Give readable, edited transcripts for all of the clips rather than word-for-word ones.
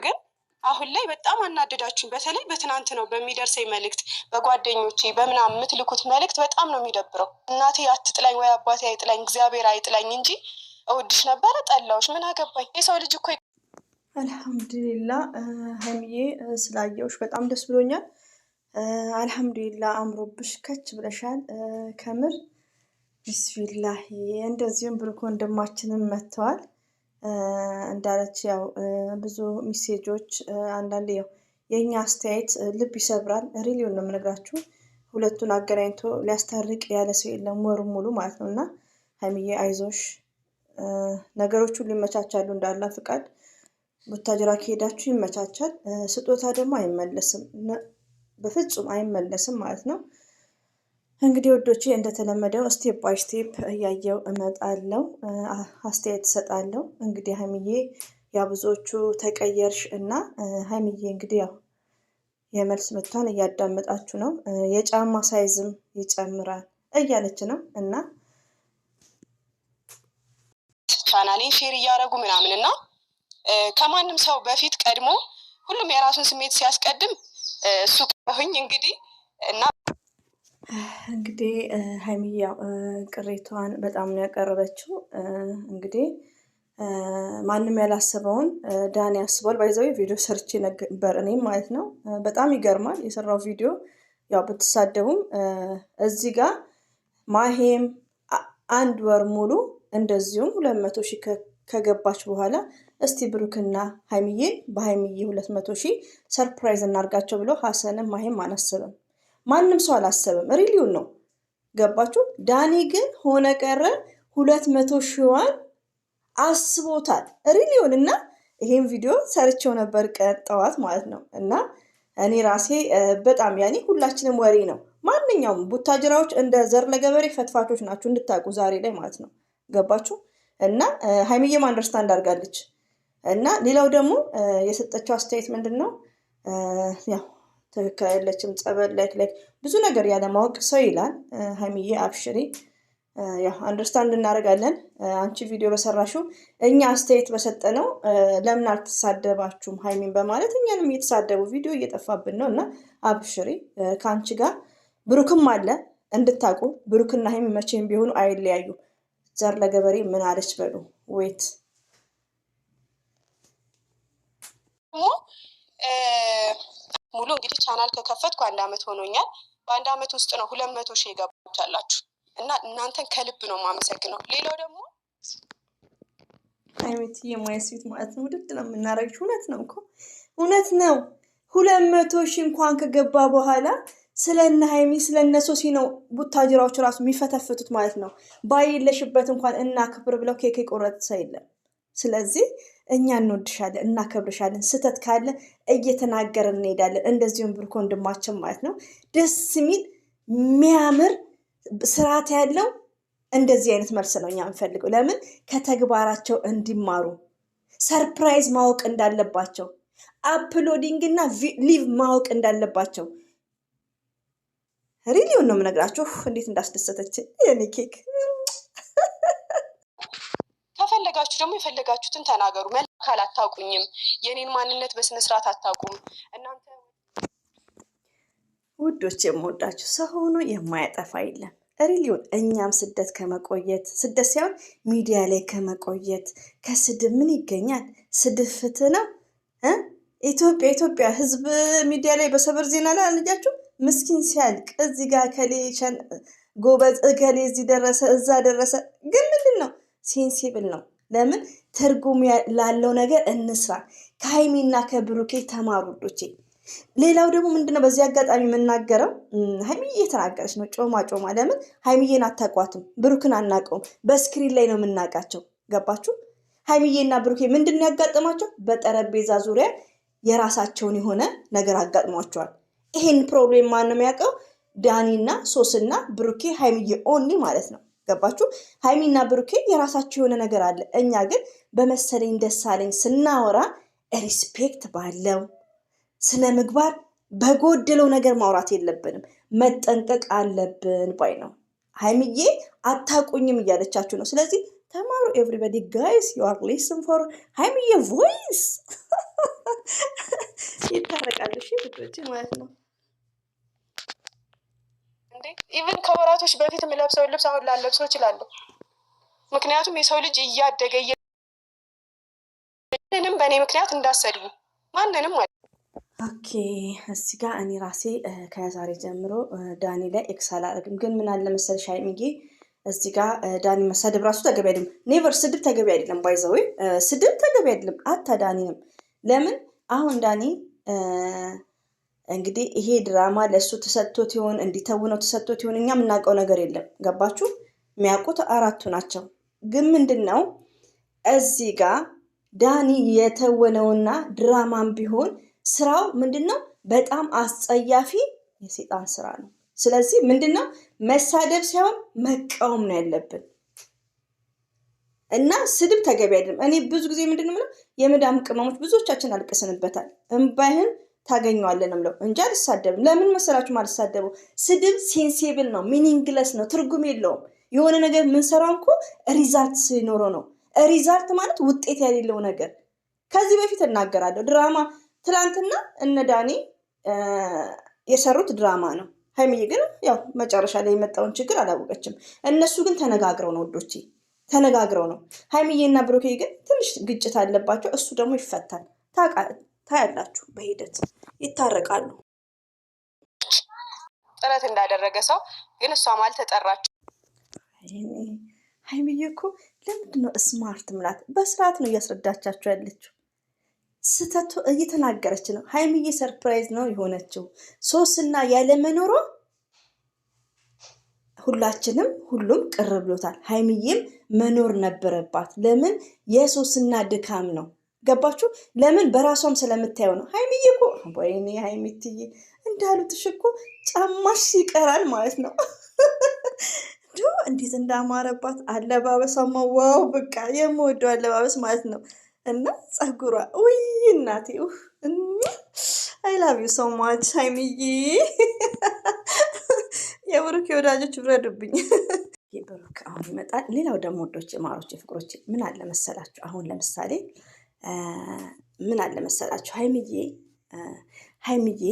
ግን አሁን ላይ በጣም አናደዳችሁኝ። በተለይ በትናንት ነው በሚደርሰኝ መልእክት በጓደኞቼ በምናምን የምትልኩት መልእክት በጣም ነው የሚደብረው። እናቴ አትጥላኝ ወይ አባቴ አይጥላኝ እግዚአብሔር አይጥላኝ እንጂ እወድሽ ነበረ ጠላዎች ምን አገባኝ። የሰው ልጅ እኮ አልሐምዱሊላህ ሀይሚዬ ስላየውሽ በጣም ደስ ብሎኛል። አልሐምዱሊላህ አምሮብሽ ከች ብለሻል። ከምር ቢስሚላህ። እንደዚሁም ብሩክ ወንድማችንን መጥተዋል። እንዳለች ያው ብዙ ሜሴጆች አንዳንዴ ያው የኛ አስተያየት ልብ ይሰብራል። ሪሊውን ነው የምነግራችሁ። ሁለቱን አገናኝቶ ሊያስታርቅ ያለ ሰው የለም ወሩ ሙሉ ማለት ነውና ሀይሚዬ አይዞሽ፣ ነገሮቹ ሊመቻቻሉ እንዳላ ፍቃድ። ቡታጅራ ከሄዳችሁ ይመቻቻል። ስጦታ ደግሞ አይመለስም፣ በፍጹም አይመለስም ማለት ነው። እንግዲህ ወዶቼ እንደተለመደው ስቴፕ ባይ ስቴፕ እያየው እመጣለሁ፣ አስተያየት እሰጣለሁ። እንግዲህ ሀይሚዬ ያ ብዙዎቹ ተቀየርሽ እና ሀይሚዬ እንግዲህ ያው የመልስ ምቷን እያዳመጣችሁ ነው። የጫማ ሳይዝም ይጨምራል እያለች ነው እና ቻናሌን ሼር እያደረጉ ምናምን እና ከማንም ሰው በፊት ቀድሞ ሁሉም የራሱን ስሜት ሲያስቀድም እሱ ቀሁኝ እንግዲህ እና እንግዲህ ሀይሚዬ ቅሬታዋን በጣም ነው ያቀረበችው። እንግዲህ ማንም ያላሰበውን ዳኒ ያስባል። ባይዘው ቪዲዮ ሰርቼ ነበር እኔም ማለት ነው። በጣም ይገርማል የሰራው ቪዲዮ። ያው ብትሳደቡም እዚህ ጋር ማሄም አንድ ወር ሙሉ እንደዚሁም 200,000 ከገባች በኋላ እስቲ ብሩክና ሀይሚዬን በሀይሚዬ 200,000 ሰርፕራይዝ እናርጋቸው ብሎ ሀሰንም ማሄም አላሰበም። ማንም ሰው አላሰበም። ሪሊውን ነው ገባችሁ? ዳኒ ግን ሆነ ቀረ 200,000 አስቦታል ሪሊውን። እና ይሄን ቪዲዮ ሰርቼው ነበር ጠዋት ማለት ነው። እና እኔ ራሴ በጣም ያኔ ሁላችንም ወሬ ነው። ማንኛውም ቡታጅራዎች እንደ ዘር ለገበሬ ፈትፋቾች ናቸው እንድታውቁ ዛሬ ላይ ማለት ነው። ገባችሁ? እና ሀይሚዬም አንደርስታንድ አድርጋለች። እና ሌላው ደግሞ የሰጠችው አስተያየት ምንድን ነው? ያው ትክክል አይደለችም። ጸበል ላይክ ብዙ ነገር ያለ ማወቅ ሰው ይላል። ሀይሚዬ አብሽሪ፣ ያው አንደርስታንድ እናደርጋለን። አንቺ ቪዲዮ በሰራሽው እኛ አስተያየት በሰጠነው ለምን አልተሳደባችሁም ሀይሚን በማለት እኛንም እየተሳደቡ ቪዲዮ እየጠፋብን ነው። እና አብሽሪ፣ ከአንቺ ጋር ብሩክም አለ እንድታቁ። ብሩክና ሀይሚ መቼም ቢሆኑ አይለያዩ። ዘር ለገበሬ ምን አለች በሉ። ዌት ሙሉ እንግዲህ ቻናል ከከፈትኩ 1 ዓመት ሆኖኛል። በ1 ዓመት ውስጥ ነው 200,000 የገባቻላችሁ እና እናንተን ከልብ ነው የማመሰግነው። ሌላው ደግሞ አይነት የማይስዊት ማለት ነው ውድድ ነው የምናረግሽ። እውነት ነው እኮ እውነት ነው። 200,000 እንኳን ከገባ በኋላ ስለነ ሀይሚ ስለነ ሶሲ ነው ቡታጅራዎች ራሱ የሚፈተፍቱት ማለት ነው። ባይለሽበት እንኳን እና ክብር ብለው ኬክ ቆረጥ ሳይለም። ስለዚህ እኛ እንወድሻለን፣ እናከብርሻለን። ስተት ካለ እየተናገርን እንሄዳለን። እንደዚሁም ብሩክ ወንድማችን ማለት ነው ደስ የሚል የሚያምር ስርዓት ያለው እንደዚህ አይነት መልስ ነው እኛ የምንፈልገው። ለምን ከተግባራቸው እንዲማሩ፣ ሰርፕራይዝ ማወቅ እንዳለባቸው፣ አፕሎዲንግ እና ሊቭ ማወቅ እንዳለባቸው ሪሊውን ነው የምነግራችሁ። እንዴት እንዳስደሰተች የኔ ኬክ። ከፈለጋችሁ ደግሞ የፈለጋችሁትን ተናገሩ። መልካል አታውቁኝም፣ የኔን ማንነት በስነስርዓት አታውቁም እናንተ ውዶች። የምወዳችሁ ሰው ሆኖ የማያጠፋ የለም ሪሊውን። እኛም ስደት ከመቆየት ስደት ሳይሆን ሚዲያ ላይ ከመቆየት ከስድብ ምን ይገኛል? ስድብ ፍትህ ነው። ኢትዮጵያ ህዝብ ሚዲያ ላይ በሰበር ዜና ላይ አልጃችሁ ምስኪን ሲያልቅ እዚህ ጋር ከሌሸን ጎበዝ እገሌ እዚህ ደረሰ እዛ ደረሰ። ግን ምንድን ነው ሴንሲብል ነው። ለምን ትርጉም ላለው ነገር እንስራ። ከሀይሚና ከብሩኬ ተማሩ ውዶቼ። ሌላው ደግሞ ምንድነው በዚህ አጋጣሚ የምናገረው፣ ሀይሚዬ እየተናገረች ነው ጮማ። ለምን ሀይሚዬን አታቋትም? ብሩክን አናውቀውም። በስክሪን ላይ ነው የምናውቃቸው። ገባችሁ? ሀይሚዬና ብሩኬ ምንድን ነው ያጋጠማቸው? በጠረጴዛ ዙሪያ የራሳቸውን የሆነ ነገር አጋጥሟቸዋል። ይሄን ፕሮብሌም ማን ነው የሚያውቀው? ዳኒና ሶስና ብሩኬ፣ ሀይሚዬ ኦንሊ ማለት ነው። ገባችሁ? ሀይሚና ብሩኬ የራሳቸው የሆነ ነገር አለ። እኛ ግን በመሰለኝ ደሳለኝ ስናወራ ሪስፔክት ባለው ስነ ምግባር በጎደለው ነገር ማውራት የለብንም፣ መጠንቀቅ አለብን ባይ ነው። ሀይሚዬ አታቁኝም እያለቻችሁ ነው። ስለዚህ ተማሩ። ኤቭሪባዲ ጋይስ ዩ አር ሊስን ፎር ሀይሚዬ ቮይስ ይታረቃሉ። እሺ ልጆች ማለት ነው እንዴ። ኢቭን ከወራቶች በፊት የምለብሰውን ልብስ አሁን ላለብሰው እችላለሁ። ምክንያቱም የሰው ልጅ እያደገ ምንም በእኔ ምክንያት እንዳሰድቡ ማንንም አለ። ኦኬ እዚህ ጋር እኔ ራሴ ከዛሬ ጀምሮ ዳኒ ላይ ኤክስ አላደርግም። ግን ምን አለ መሰለሽ ሀይሚዬ እዚህ ጋር ዳኒ መሳደብ ራሱ ተገቢ አይደለም። ኔቨር ስድብ ተገቢ አይደለም። ባይዘዌ ስድብ ተገቢ አይደለም። አታ ዳኒንም ለምን አሁን ዳኒ እንግዲህ ይሄ ድራማ ለእሱ ተሰጥቶት ይሆን እንዲተውነው ተሰጥቶት ይሆን እኛ የምናውቀው ነገር የለም። ገባችሁ? የሚያውቁት አራቱ ናቸው። ግን ምንድን ነው እዚህ ጋር ዳኒ የተወነውና ድራማም ቢሆን ስራው ምንድን ነው? በጣም አስጸያፊ የሴጣን ስራ ነው። ስለዚህ ምንድን ነው መሳደብ ሳይሆን መቃወም ነው ያለብን እና ስድብ ተገቢ አይደለም። እኔ ብዙ ጊዜ ምንድን ነው የመዳም ቅመሞች ብዙዎቻችን አልቅስንበታል። እምባይህን ታገኘዋለን ነው የምለው እንጂ አልሳደብም። ለምን መሰላችሁ አልሳደበው? ስድብ ሴንሴብል ነው፣ ሚኒንግለስ ነው፣ ትርጉም የለውም። የሆነ ነገር የምንሰራው እኮ ሪዛልት ሲኖረው ነው። ሪዛልት ማለት ውጤት የሌለው ነገር። ከዚህ በፊት እናገራለሁ። ድራማ ትላንትና እነ ዳኒ የሰሩት ድራማ ነው። ሀይሚዬ ግን ያው መጨረሻ ላይ የመጣውን ችግር አላወቀችም። እነሱ ግን ተነጋግረው ነው ወዶቼ፣ ተነጋግረው ነው። ሀይሚዬ እና ብሩኬ ግን ትንሽ ግጭት አለባቸው። እሱ ደግሞ ይፈታል። ታያላችሁ፣ በሂደት ይታረቃሉ። ጥረት እንዳደረገ ሰው ግን እሷም አልተጠራችም። ሀይሚዬ እኮ ለምንድን ነው ስማርት ምላት? በስርዓት ነው እያስረዳቻቸው ያለችው። ስተቱ እየተናገረች ነው። ሀይሚዬ ሰርፕራይዝ ነው የሆነችው። ሶስና ያለመኖሯ ሁሉም ቅር ብሎታል። ሀይሚዬም መኖር ነበረባት። ለምን? የሶስና ድካም ነው። ገባችሁ? ለምን? በራሷም ስለምታየው ነው። ሀይሚዬ እኮ ወይኔ ሀይሚትዬ እንዳሉትሽ እኮ ጫማሽ ይቀራል ማለት ነው። እንዴት እንዳማረባት አለባበሷማ! ዋው በቃ የምወደው አለባበስ ማለት ነው። እና ጸጉሯ ውይ እናቴ አይ ላቭ ዩ ሶ ማች ሀይሚዬ። የብሩክ ወዳጆች ብረዱብኝ። የብሩክ አሁን ይመጣል። ሌላው ደግሞ ወዶች ማሮች ፍቅሮች ምን አለ መሰላችሁ? አሁን ለምሳሌ ምን አለ መሰላችሁ ሀይሚዬ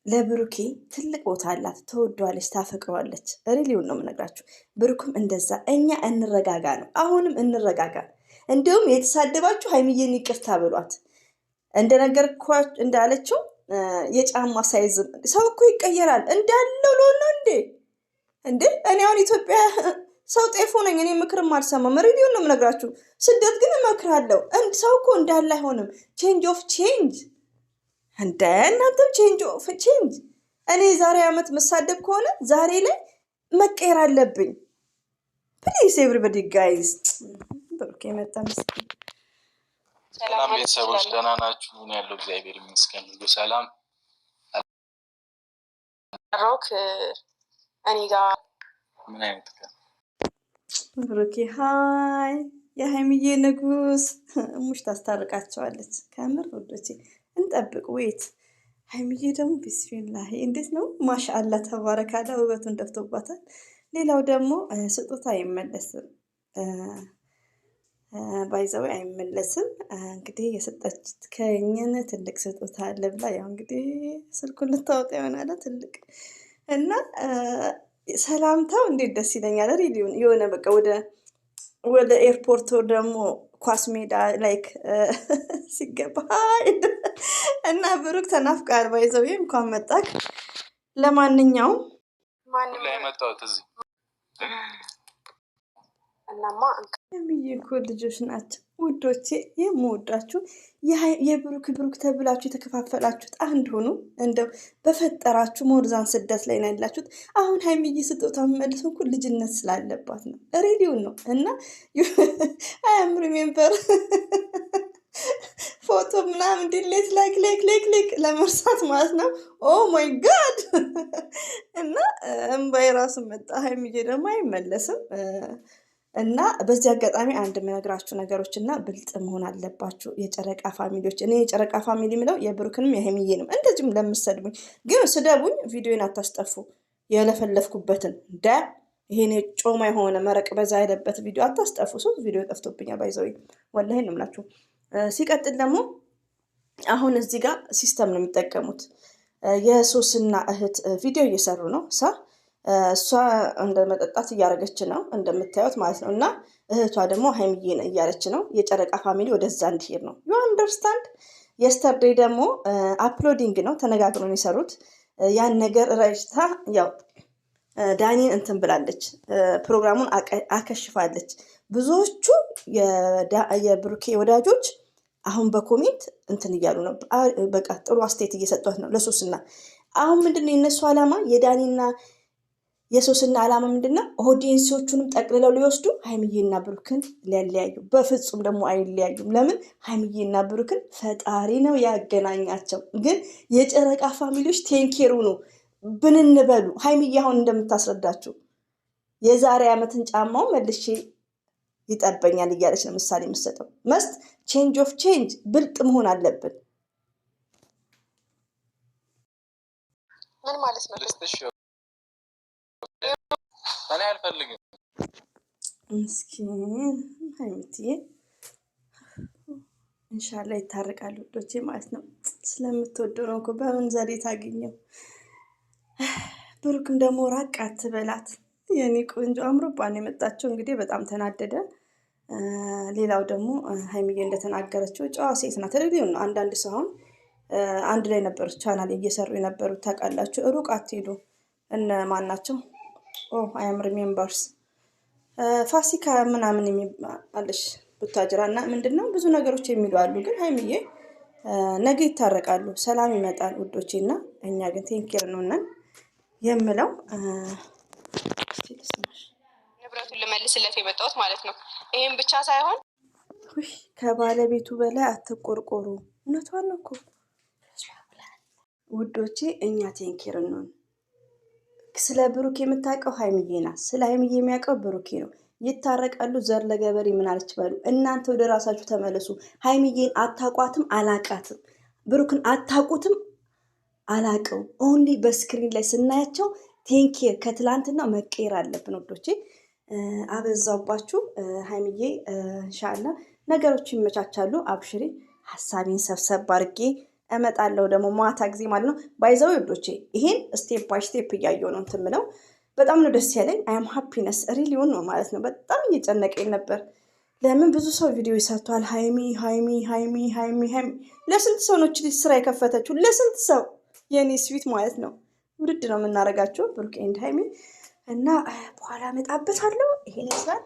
ለብሩኬ ትልቅ ቦታ አላት። ተወዷለች፣ ታፈቅረዋለች። ሪሊውን ነው የምነግራችሁ። ብሩክም እንደዛ። እኛ እንረጋጋ ነው፣ አሁንም እንረጋጋ። እንዲሁም የተሳደባችሁ ሀይሚዬን ይቅርታ ብሏት። እንዳለችው የጫማ ሳይዝም ሰው እኮ ይቀየራል እንዳለው ሎና እንዴ እኔ አሁን ኢትዮጵያ ሰው ጤፎ ነኝ። እኔ ምክርም አልሰማም። ሪሊውን ነው የምነግራችሁ። ስደት ግን እመክራለሁ። ሰው እኮ እንዳለ አይሆንም። ቼንጅ ኦፍ ቼንጅ እንደ እናንተም ቼንጅ ኦፍ ቼንጅ። እኔ ዛሬ ዓመት መሳደብ ከሆነ ዛሬ ላይ መቀየር አለብኝ። ፕሊስ ኤቭሪበዲ ጋይዝ። ብሩክ የመጣ ምስኪን። ሰላም ቤተሰቦች፣ ደህና ናችሁ? እኔ ያለው እግዚአብሔር ይመስገን ሁሉ ሰላም። ሮክ እኔ ጋር ምን አይነት ብሩኬ ሀይ የሀይሚዬ ንጉስ ሙሽ ታስታርቃቸዋለች። ከምር ወዶቼ እንጠብቅ። ዌት ሀይሚዬ ደግሞ ቢስሚላህ እንዴት ነው ማሻአላ ተባረካላ፣ ውበቱን ደፍቶባታል። ሌላው ደግሞ ስጦታ አይመለስም፣ ባይዘው አይመለስም። እንግዲህ የሰጠች ከእኛን ትልቅ ስጦታ አለ ብላ ያው እንግዲህ ስልኩን ልታወጣ ይሆናል ትልቅ እና ሰላምታው እንዴት ደስ ይለኛል። ሪሊውን የሆነ በቃ ወደ ኤርፖርት ደግሞ ኳስ ሜዳ ላይክ ሲገባ እና ብሩክ ተናፍቃል። ባይዘው እንኳን መጣክ። ለማንኛውም ማንም ላይ መጣሁት እዚህ እናማ የሚይኩ ልጆች ናቸው ውዶቼ፣ የምወዳችሁ ብሩክ ተብላችሁ የተከፋፈላችሁት አንድ ሆኑ። እንደው በፈጠራችሁ ሞርዛን ስደት ላይ ነው ያላችሁት። አሁን ሀይሚዬ ስጦታ መልሶ እኮ ልጅነት ስላለባት ነው። ሬዲዮን ነው እና አያም ሪሜምበር ፎቶ ምናምን ዲሌት ላይክ ለመርሳት ማለት ነው። ኦ ማይ ጋድ እና እምባይ ራሱ መጣ። ሀይሚዬ ደግሞ አይመለስም። እና በዚህ አጋጣሚ አንድ የምነግራችሁ ነገሮች እና ብልጥ መሆን አለባችሁ የጨረቃ ፋሚሊዎች። እኔ የጨረቃ ፋሚሊ ምለው የብሩክንም የሀይሚዬንም እንደዚሁም ለምሰድቡኝ ግን ስደቡኝ፣ ቪዲዮን አታስጠፉ። የለፈለፍኩበትን ይሄን ጮማ የሆነ መረቅ በዛ ያለበት ቪዲዮ አታስጠፉ። ሶስት ቪዲዮ ጠፍቶብኛል ባይዘው ወላሂ ነው የምላችሁ። ሲቀጥል ደግሞ አሁን እዚህ ጋር ሲስተም ነው የሚጠቀሙት። የሶስና እህት ቪዲዮ እየሰሩ ነው። እሷ እንደ መጠጣት እያደረገች ነው እንደምታዩት ማለት ነው። እና እህቷ ደግሞ ሀይሚዬን እያለች ነው የጨረቃ ፋሚሊ ወደዛ እንዲሄድ ነው። ዩ አንደርስታንድ። የስተርዴይ ደግሞ አፕሎዲንግ ነው ተነጋግረው ነው የሰሩት። ያን ነገር ረጅታ ያው ዳኒን እንትን ብላለች፣ ፕሮግራሙን አከሽፋለች። ብዙዎቹ የብሩኬ ወዳጆች አሁን በኮሜንት እንትን እያሉ ነው። በቃ ጥሩ አስተያየት እየሰጧት ነው ለሶስና። አሁን ምንድነው የነሱ ዓላማ? የዳኒና የሶስና ዓላማ ምንድነው? ኦዲየንሶቹንም ጠቅልለው ሊወስዱ ሀይሚዬና ብሩክን ሊያለያዩ። በፍጹም ደግሞ አይለያዩም። ለምን? ሀይሚዬና ብሩክን ፈጣሪ ነው ያገናኛቸው። ግን የጨረቃ ፋሚሊዎች ቴንኬሩ ነው ብንንበሉ። ሀይሚዬ አሁን እንደምታስረዳችሁ የዛሬ ዓመትን ጫማው መልሼ ይጠበኛል እያለች ነው ምሳሌ የምትሰጠው። መስት ቼንጅ ኦፍ ቼንጅ ብልጥ መሆን አለብን። ምን ማለት ነው? እኔ አልፈልግም። ምስኪን ሀይሚትዬ ኢንሻላህ ይታረቃሉ ውዶቼ ማለት ነው። ስለምትወደው ነው እኮ በምን ዘዴ ታገኘው። ብሩክም ደግሞ ራቅ አትበላት የኔ ቆንጆ። አምሮባን የመጣቸው እንግዲህ በጣም ተናደደ። ሌላው ደግሞ ሀይሚዬ እንደተናገረችው ጨዋ ሴት ናት። ነው አንዳንድ ሰው አሁን አንድ ላይ ነበሩ ቻናል እየሰሩ የነበሩት ታውቃላችሁ። ሩቅ አትሄዱ። እነ ማን ናቸው? አያም ሪሜምበርስ ፋሲካ ምናምን የሚባልሽ ቡታጅራ እና ምንድነው ብዙ ነገሮች የሚሉ አሉ። ግን ሀይሚዬ ነገ ይታረቃሉ፣ ሰላም ይመጣል ውዶቼ። እና እኛ ግን ቴንኬር ነውነን የምለው ንብረቱን ልመልስለት የመጣሁት ማለት ነው። ይሄን ብቻ ሳይሆን ከባለቤቱ በላይ አትቆርቆሩ። እውነቷን ነው እኮ ውዶቼ። እኛ ቴንኬር ነን። ስለ ብሩክ የምታውቀው ሀይሚዬ ናት። ስለ ሀይሚዬ የሚያውቀው ብሩኬ ነው። ይታረቃሉ። ዘር ለገበሬ ምን አለች በሉ። እናንተ ወደ ራሳችሁ ተመለሱ። ሀይሚዬን አታቋትም፣ አላቃትም። ብሩክን አታቁትም፣ አላቀው። ኦንሊ በስክሪን ላይ ስናያቸው ቴንኬር ከትላንትና መቀየር አለብን ወዶቼ። አበዛውባችሁ። ሀይሚዬ እንሻላ ነገሮች ይመቻቻሉ። አብሽሪ። ሀሳቤን ሰብሰብ አድርጌ እመጣለሁ ደግሞ ማታ ጊዜ ማለት ነው። ባይዘው ወዶቼ ይሄን ስቴፕ ባይ ስቴፕ እያየሁ ነው እንትን የምለው። በጣም ነው ደስ ያለኝ። አም ሃፒነስ ሪሊውን ነው ማለት ነው። በጣም እየጨነቀኝ ነበር። ለምን ብዙ ሰው ቪዲዮ ይሰርቷል። ሀይሚ ሀይሚ ሀይሚ ሀይሚ ሀይሚ። ለስንት ሰው ነው ስራ የከፈተችው? ለስንት ሰው የኔ ስዊት ማለት ነው። ውድድ ነው የምናደርጋቸው ብሩክ ኤንድ ሀይሚ እና በኋላ እመጣበታለሁ። ይሄን ይመስላል።